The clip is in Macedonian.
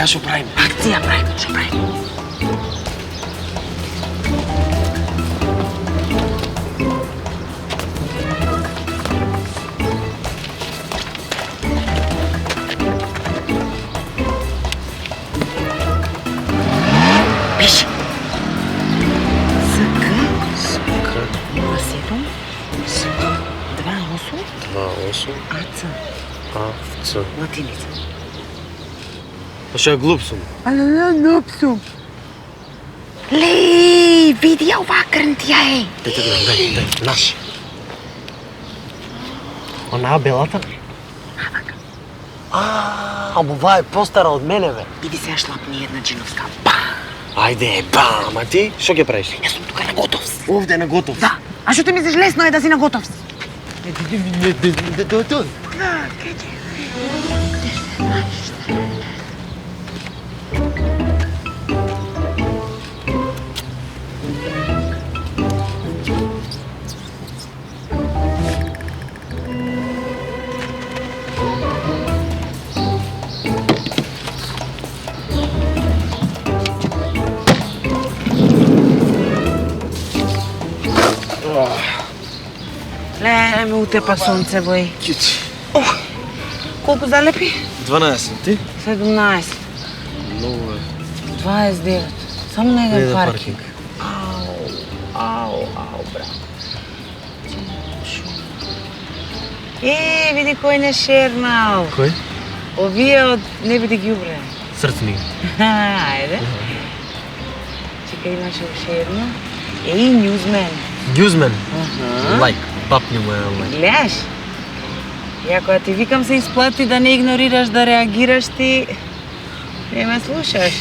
сега што правиме? Акција правиме, што правиме? Пиши. СК 07 28 АЦ. АЦ. Латиница. Па што е глуп сум? Глуп сум. Лей, види ја оваа крнтија е. Дај, наш. Онаа белата? Ама ова е постара од мене, бе. Иди сега шлапни една джиновска. Ајде, бам, а ти што ќе правиш? Јас сум тука на готов. Овде на готов. Да. А што ти мислиш лесно е да си на готов? Ле, ме утепа сонце, вој. Кјучи. Колку залепи? 12, ти? 17. Многу е. 29. Само на еден Еден паркинг. Ау, брат. Види кој не шернал. Кој? Овие од не биде ги убре. Срцни. Ајде. Чекај, имаше уште едно. Ньюзмен. Ньюзмен. Лайк. Папни му е лайк. Гледаш? Ја кога ти викам се исплати да не игнорираш, да реагираш, ти не ме слушаш.